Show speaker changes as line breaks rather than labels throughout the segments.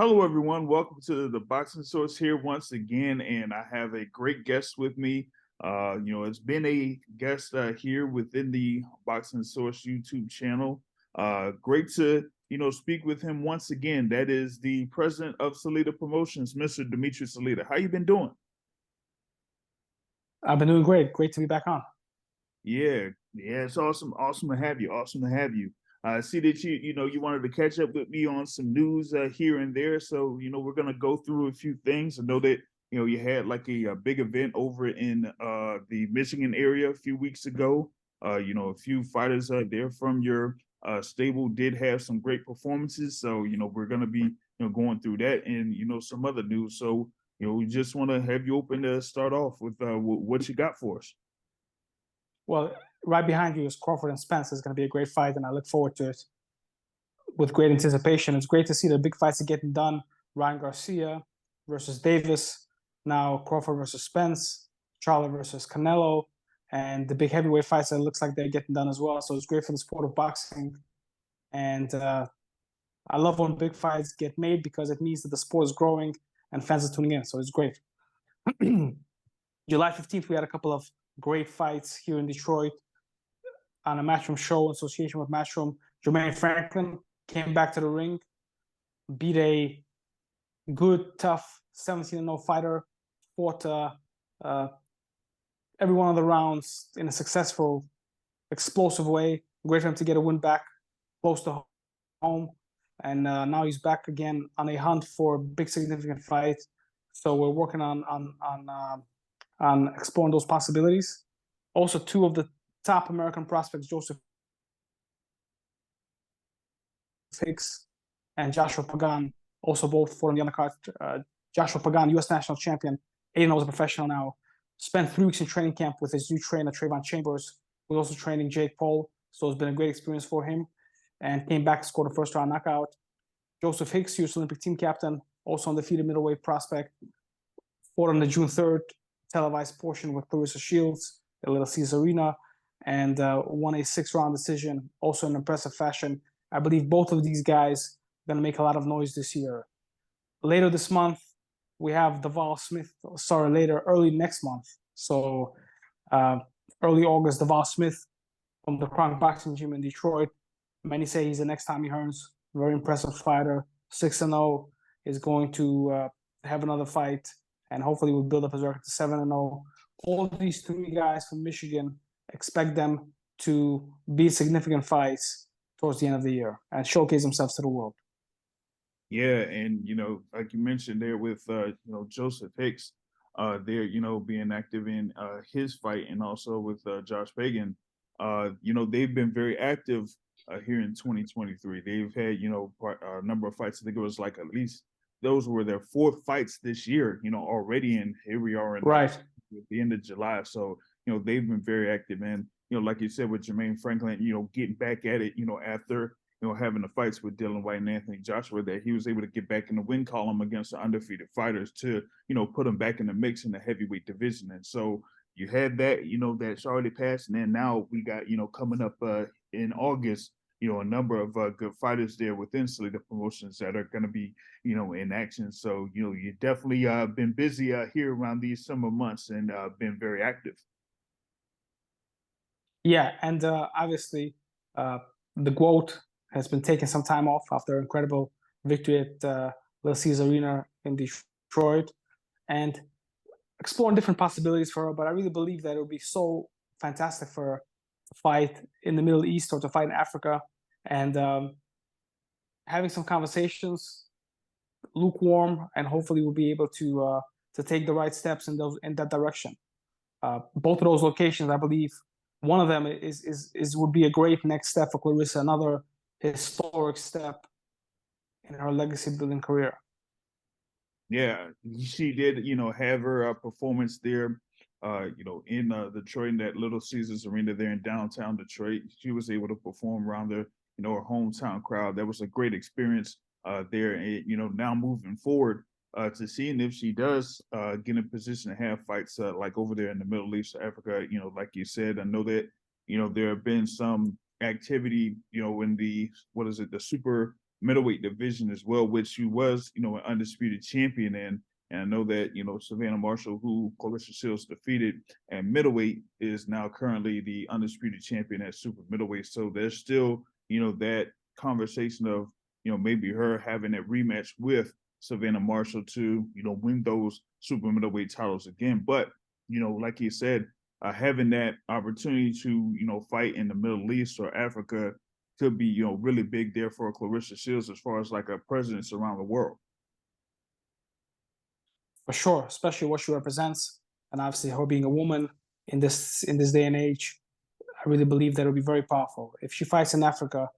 Hello, everyone. Welcome to the Boxing Source here once again, and I have a great guest with me. It's been a guest here within the Boxing Source YouTube channel. Great to speak with him once again. That is the president of Salita Promotions, Mr. Dmitriy Salita. How you been doing?
I've been doing great. Great to be back on.
Yeah, it's awesome to have you. Awesome to have you. I see that you wanted to catch up with me on some news here and there. So we're gonna go through a few things. I know that you had like a big event over in the Michigan area a few weeks ago. A few fighters there from your stable did have some great performances. So we're gonna be going through that and some other news. So we just want to have you open to start off with what you got for us.
Well, right behind you is Crawford and Spence. It's going to be a great fight, and I look forward to it with great anticipation. It's great to see the big fights are getting done. Ryan Garcia versus Davis, now Crawford versus Spence, Charlie versus Canelo, and the big heavyweight fights, it looks like they're getting done as well. So it's great for the sport of boxing. And I love when big fights get made because it means that the sport is growing and fans are tuning in. So it's great. July 15th, we had a couple of great fights here in Detroit on a Matchroom show in association with Matchroom. Jermaine Franklin came back to the ring, beat a good, tough 17-0 fighter, fought every one of the rounds in a successful, explosive way. Great for him to get a win back close to home. And now he's back again on a hunt for a big, significant fight. So we're working on exploring those possibilities. Also, two of the top American prospects, Joseph Hicks and Joshua Pagan, also both fought on the undercard. Joshua Pagan, U.S. national champion, 8-0 as a professional now, spent 3 weeks in training camp with his new trainer, Trayvon Chambers, who's also training Jake Paul. So it's been a great experience for him and came back to score the first round knockout. Joseph Hicks, U.S. Olympic team captain, also undefeated middleweight prospect, fought on the June 3rd televised portion with Claressa Shields at Little Caesars Arena and won a 6-round decision, also in impressive fashion. I believe both of these guys are going to make a lot of noise this year. Later this month, we have Deval Smith. Sorry, early next month. So early August, Deval Smith from the Kronk Boxing Gym in Detroit. Many say he's the next Tommy Hearns. Very impressive fighter. 6-0 is going to have another fight. And hopefully we'll build up his record to 7-0. All these 3 guys from Michigan, expect them to be significant fights towards the end of the year and showcase themselves to the world.
Yeah, and like you mentioned there with Joseph Hicks, there being active in his fight, and also with Josh Pagan, they've been very active here in 2023. They've had a number of fights. I think it was like at least those were their 4th fights this year, already, and here we are in
right
at the end of July. So, they've been very active. And, like you said, with Jermaine Franklin, getting back at it, after, having the fights with Dylan White and Anthony Joshua, that he was able to get back in the win column against the undefeated fighters to, put them back in the mix in the heavyweight division. And so you had that, that's already passed. And then now we got, coming up in August, a number of good fighters there within Salita Promotions that are going to be, in action. So, you definitely been busy here around these summer months and been very active.
Yeah, and obviously the GOAT has been taking some time off after an incredible victory at Little Caesars Arena in Detroit and exploring different possibilities for her. But I really believe that it would be so fantastic for her to fight in the Middle East or to fight in Africa, and having some conversations, lukewarm, and hopefully we'll be able to take the right steps in that direction. Both of those locations, I believe, one of them would be a great next step for Claressa, another historic step in her legacy building career.
Yeah, she did, have her performance there, in Detroit, in that Little Caesars Arena there in downtown Detroit. She was able to perform around her hometown crowd. That was a great experience there. And, now moving forward to seeing if she does get in a position to have fights like over there in the Middle East or Africa, like you said, I know that, there have been some activity, in the, the Super middleweight division as well, which she was, you know, an undisputed champion in. And I know that, you know, Savannah Marshall, who Claressa Shields defeated at middleweight, is now currently the undisputed champion at super middleweight. So there's still, you know, that conversation of, you know, maybe her having that rematch with Savannah Marshall to, you know, win those super middleweight titles again. But, you know, like you said, having that opportunity to, you know, fight in the Middle East or Africa could be, you know, really big there for Claressa Shields as far as like a presence around the world.
For sure, especially what she represents, and obviously her being a woman in this day and age. I really believe that it'll be very powerful. If she fights in Africa,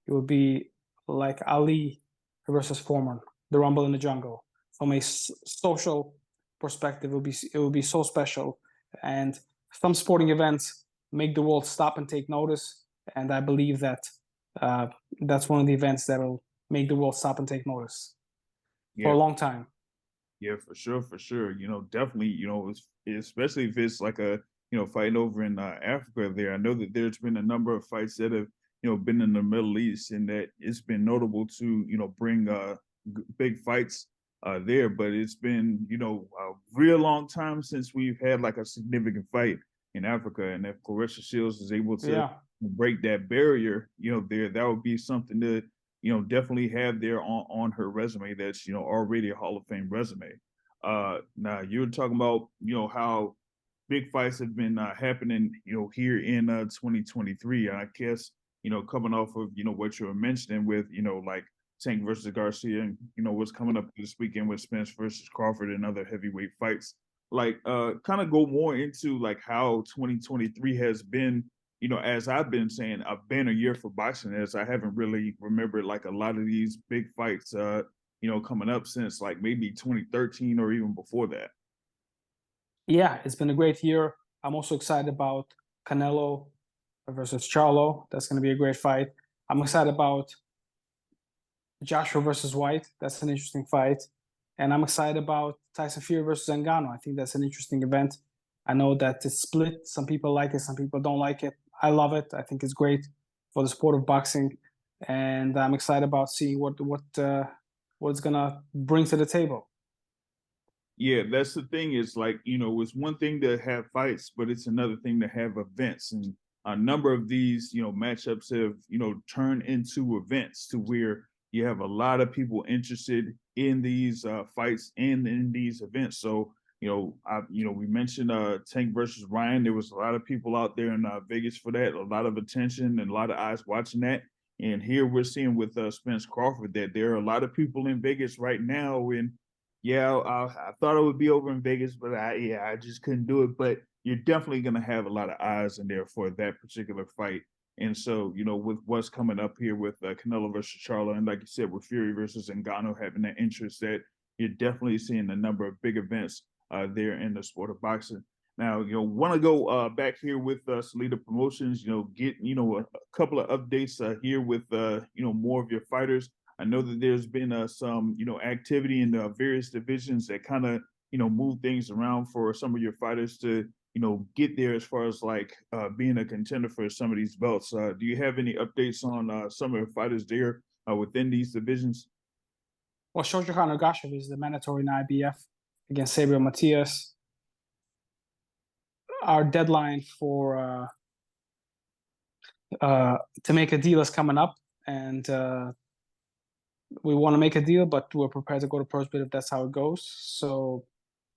it would be like Ali versus Foreman, the Rumble in the Jungle. From a social perspective, it will be so special. And some sporting events make the world stop and take notice. And I believe that that's one of the events that will make the world stop and take notice for a long time.
Yeah, for sure, for sure. You know, definitely, you know, especially if it's like a, you know, fight over in Africa there. I know that there's been a number of fights that have, you know, been in the Middle East, and that it's been notable to, you know, bring big fights there. But it's been, you know, a real long time since we've had like a significant fight in Africa. And if Claressa Shields is able to break that barrier, you know, there, that would be something that, you know, definitely have there on her resume that's, you know, already a Hall of Fame resume. Now you were talking about, you know, how big fights have been happening, you know, here in 2023. I guess, you know, coming off of, you know, what you were mentioning with, you know, like Tank versus Garcia, and, you know, what's coming up this weekend with Spence versus Crawford and other heavyweight fights. Like, kind of go more into like how 2023 has been, you know, as I've been saying, a banner year for boxing, as I haven't really remembered like a lot of these big fights, you know, coming up since like maybe 2013 or even before that.
Yeah, it's been a great year. I'm also excited about Canelo versus Charlo. That's going to be a great fight. I'm excited about Joshua versus White. That's an interesting fight. And I'm excited about Tyson Fury versus Ngannou. I think that's an interesting event. I know that it's split. Some people like it, some people don't like it. I love it. I think it's great for the sport of boxing, and I'm excited about seeing what's gonna bring to the table.
Yeah, that's the thing. Is like, you know, it's one thing to have fights, but it's another thing to have events. And a number of these, you know, matchups have, you know, turned into events to where you have a lot of people interested in these fights and in these events. So, you know, we mentioned Tank versus Ryan. There was a lot of people out there in Vegas for that, a lot of attention and a lot of eyes watching that. And here we're seeing with Spence Crawford that there are a lot of people in Vegas right now. And yeah, I thought it would be over in Vegas, but I just couldn't do it. But you're definitely going to have a lot of eyes in there for that particular fight. And so, you know, with what's coming up here with Canelo versus Charlo, and like you said, with Fury versus Ngannou having that interest, that you're definitely seeing a number of big events there in the sport of boxing. Now, you know, want to go back here with Salita Promotions, you know, get, you know, a couple of updates here with, you know, more of your fighters. I know that there's been some, you know, activity in the various divisions that kind of, you know, move things around for some of your fighters to, you know, get there as far as like being a contender for some of these belts. Do you have any updates on some of the fighters there within these divisions?
Well, Shohjahon Ergashev is the mandatory in IBF against Subriel Matias. Our deadline for to make a deal is coming up, and we want to make a deal, but we're prepared to go to first bid if that's how it goes. So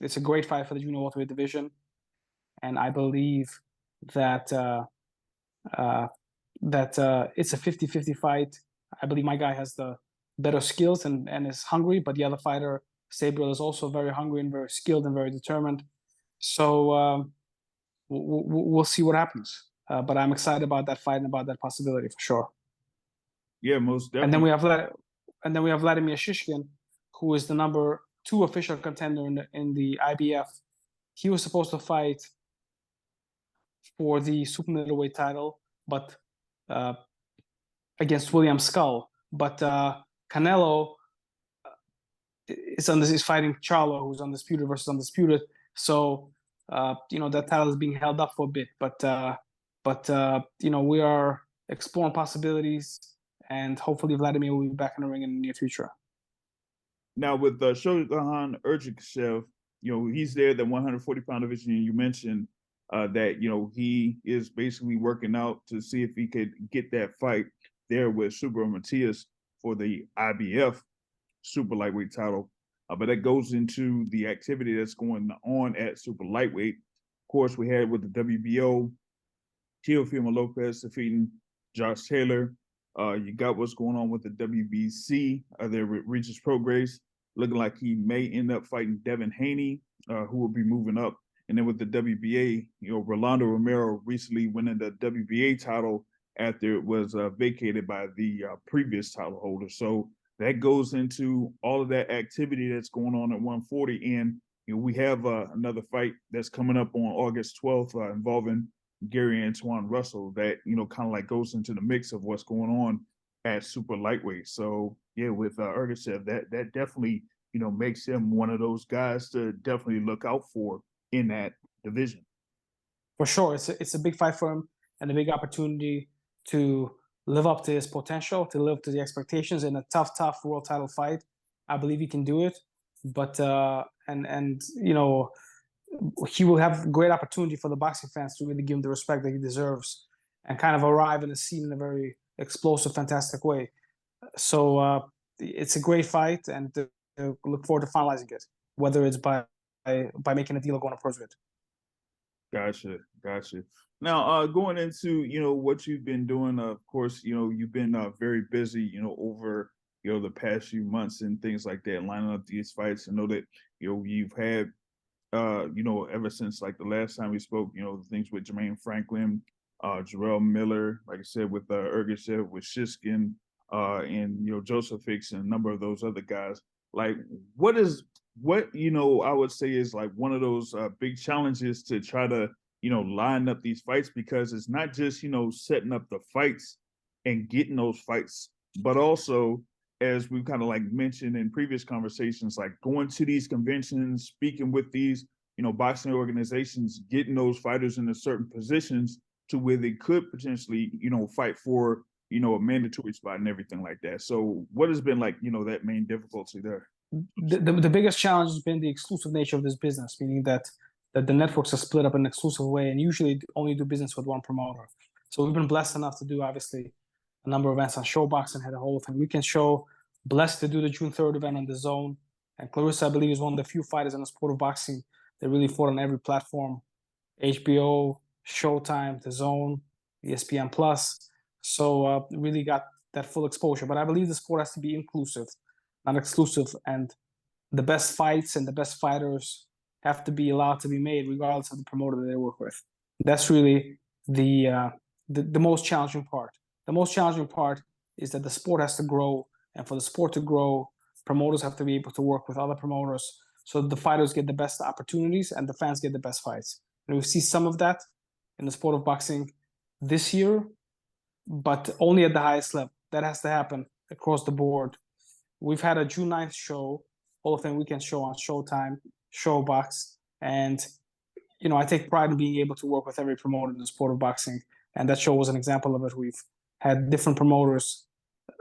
it's a great fight for the junior welterweight division, and I believe that it's a 50-50 fight. I believe my guy has the better skills and is hungry, but the other fighter, Sabriel, is also very hungry and very skilled and very determined. So we'll see what happens. But I'm excited about that fight and about that possibility for sure.
Yeah, most definitely.
And then we have Vladimir Shishkin, who is the number 2 official contender in the IBF. He was supposed to fight for the super middleweight title, but against William Skull. But Canelo is fighting Charlo, who's undisputed versus undisputed. So you know, that title is being held up for a bit. But you know, we are exploring possibilities, and hopefully Vladimir will be back in the ring in the near future.
Now with Shohjahon Ergashev, he's there at the 140-pound division. You mentioned that he is basically working out to see if he could get that fight there with Subriel Matias for the IBF super lightweight title. But that goes into the activity that's going on at super lightweight. Of course, we had with the WBO, Teofimo Lopez defeating Josh Taylor. You got what's going on with the WBC there with Regis Prograis, looking like he may end up fighting Devin Haney, who will be moving up. And then with the WBA, Rolando Romero recently winning the WBA title after it was vacated by the previous title holder. So that goes into all of that activity that's going on at 140. And we have another fight that's coming up on August 12th involving Gary Antoine Russell that, kind of like goes into the mix of what's going on at super lightweight. So yeah, with Ergashev, that definitely, makes him one of those guys to definitely look out for in that division.
For sure. It's a big fight for him and a big opportunity to live up to his potential, to live to the expectations in a tough world title fight. I believe he can do it, but he will have great opportunity for the boxing fans to really give him the respect that he deserves and kind of arrive in the scene in a very explosive, fantastic way. So it's a great fight, and look forward to finalizing it, whether it's by making a deal or going to purse it.
Gotcha. Now, going into, what you've been doing, of course, you've been very busy, over, the past few months and things like that, lining up these fights. I know that, you've had, ever since like the last time we spoke, the things with Jermaine Franklin, Jarrell Miller, like I said, with Ergashev, with Shishkin, and, Joseph Hicks and a number of those other guys. Like, what I would say is like one of those big challenges to try to, line up these fights, because it's not just, setting up the fights and getting those fights, but also, as we've kind of like mentioned in previous conversations, like going to these conventions, speaking with these, boxing organizations, getting those fighters into certain positions to where they could potentially, fight for, a mandatory spot and everything like that. So what has been like, that main difficulty there?
The biggest challenge has been the exclusive nature of this business, meaning that the networks are split up in an exclusive way and usually only do business with one promoter. So we've been blessed enough to do, obviously, a number of events on ShoBox, had a whole thing weekend show. Blessed to do the June 3rd event on DAZN. And Claressa, I believe, is one of the few fighters in the sport of boxing that really fought on every platform: HBO, Showtime, DAZN, ESPN Plus. So really got that full exposure. But I believe the sport has to be inclusive, not exclusive. And the best fights and the best fighters have to be allowed to be made regardless of the promoter that they work with. That's really the most challenging part. The most challenging part is that the sport has to grow, and for the sport to grow, promoters have to be able to work with other promoters so that the fighters get the best opportunities and the fans get the best fights. And we see some of that in the sport of boxing this year, but only at the highest level. That has to happen across the board. We've had a June 9th show, Hall of Fame weekend show on Showtime, ShoBox, and I take pride in being able to work with every promoter in the sport of boxing, and that show was an example of it. We've had different promoters,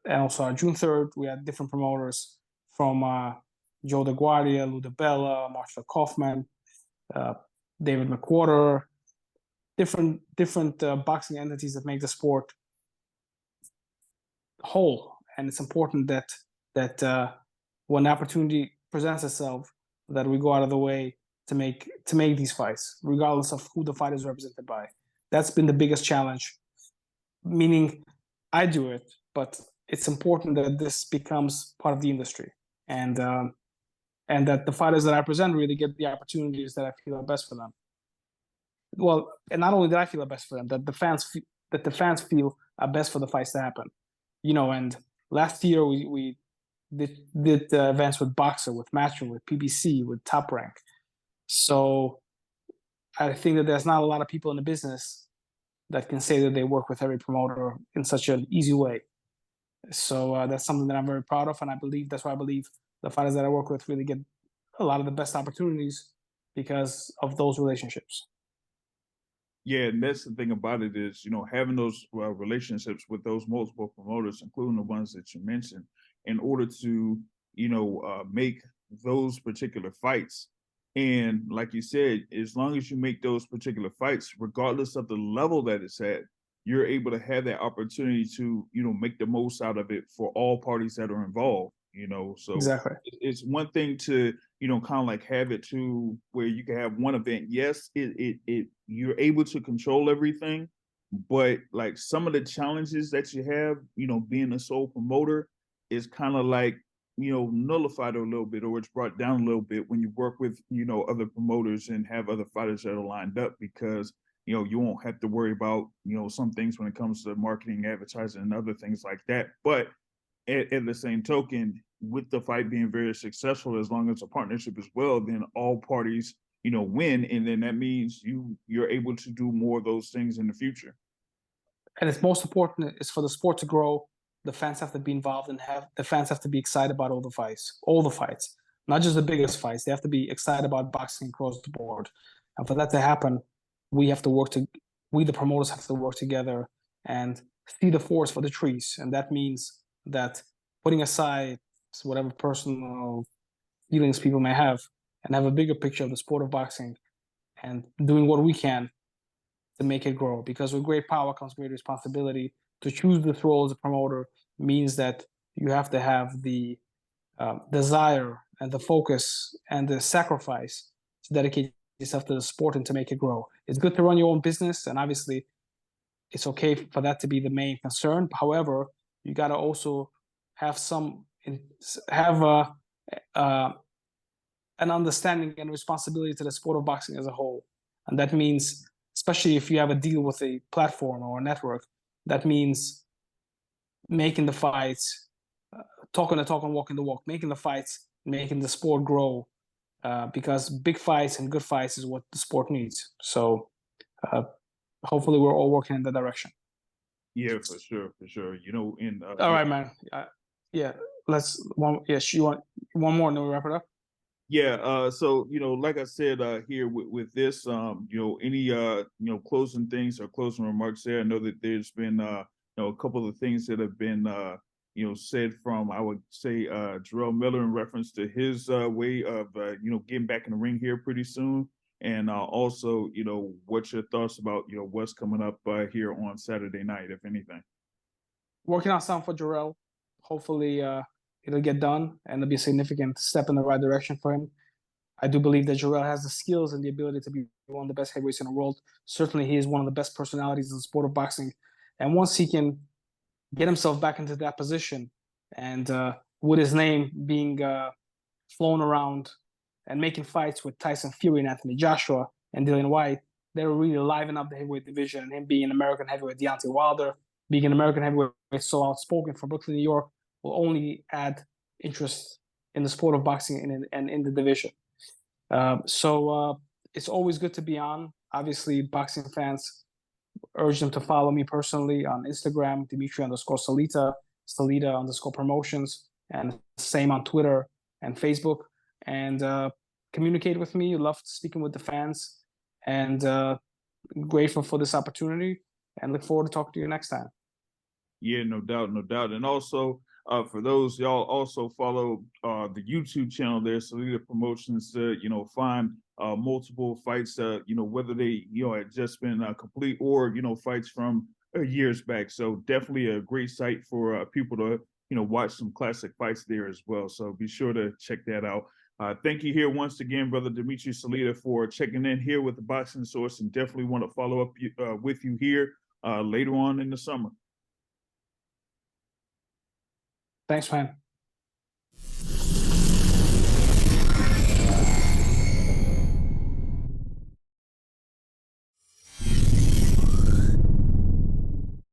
and also on June 3rd, we had different promoters from Joe DeGuardia, Lou DeBella, Marshall Kaufman, David McWhorter, different boxing entities that make the sport whole. And it's important that when the opportunity presents itself, that we go out of the way to make these fights, regardless of who the fight is represented by. That's been the biggest challenge. Meaning, I do it, but it's important that this becomes part of the industry, and that the fighters that I present really get the opportunities that I feel are best for them. Well, and not only that I feel are best for them, that the fans feel are best for the fights to happen. And last year we did events with Boxer, with Matchroom, with PBC, with Top Rank. So I think that there's not a lot of people in the business that can say that they work with every promoter in such an easy way. So that's something that I'm very proud of, and that's why I believe the fighters that I work with really get a lot of the best opportunities because of those relationships.
Yeah, and that's the thing about it is, having those relationships with those multiple promoters, including the ones that you mentioned, in order to, make those particular fights. And like you said, as long as you make those particular fights, regardless of the level that it's at, you're able to have that opportunity to, make the most out of it for all parties that are involved. So
Exactly.
it's one thing to, kind of like have it to where you can have one event. Yes, it you're able to control everything, but like some of the challenges that you have, being a sole promoter is kind of like, nullified a little bit, or it's brought down a little bit when you work with, other promoters and have other fighters that are lined up, because you won't have to worry about, some things when it comes to marketing, advertising, and other things like that. But at the same token, with the fight being very successful, as long as a partnership as well, then all parties, win, and then that means you're able to do more of those things in the future.
And it's most important is for the sport to grow. The fans have to be involved and the fans have to be excited about all the fights, not just the biggest fights. They have to be excited about boxing across the board. And for that to happen, we have to we the promoters have to work together and see the forest for the trees. And that means that putting aside whatever personal feelings people may have and have a bigger picture of the sport of boxing and doing what we can to make it grow. Because with great power comes great responsibility. To choose this role as a promoter means that you have to have the desire and the focus and the sacrifice to dedicate yourself to the sport and to make it grow. It's good to run your own business, and obviously it's okay for that to be the main concern. However, you got to also have an understanding and responsibility to the sport of boxing as a whole. And that means, especially if you have a deal with a platform or a network, that means making the fights, talking the talk and walking the walk, making the fights, making the sport grow, because big fights and good fights is what the sport needs. So hopefully we're all working in that direction.
Yeah, for sure, for sure.
All right, man. Yeah, you want one more and then we wrap it up?
Yeah, so like I said, here with this, any closing things or closing remarks there. I know that there's been a couple of things that have been said from, I would say, Jarrell Miller in reference to his way of getting back in the ring here pretty soon, and also what's your thoughts about what's coming up here on Saturday night, if anything.
Working on something for Jarrell. Hopefully, it'll get done and it'll be a significant step in the right direction for him. I do believe that Jarrell has the skills and the ability to be one of the best heavyweights in the world. Certainly, he is one of the best personalities in the sport of boxing. And once he can get himself back into that position, and with his name being flown around and making fights with Tyson Fury and Anthony Joshua and Dillian White, they're really liven up the heavyweight division. And him being an American heavyweight, Deontay Wilder, being an American heavyweight so outspoken from Brooklyn, New York, will only add interest in the sport of boxing and in the division. So it's always good to be on. Obviously, boxing fans, urge them to follow me personally on Instagram, Dmitriy_Salita, Salita Promotions, and same on Twitter and Facebook. And communicate with me. Love speaking with the fans, and grateful for this opportunity, and look forward to talking to you next time.
Yeah, no doubt, no doubt. And also, for those, y'all also follow the YouTube channel there, Salita Promotions, to find multiple fights, whether they had just been complete or fights from years back. So definitely a great site for people to watch some classic fights there as well. So be sure to check that out. Thank you here once again, brother Dmitriy Salita, for checking in here with the Boxing Source, and definitely want to follow up with you here later on in the summer.
Thanks, man.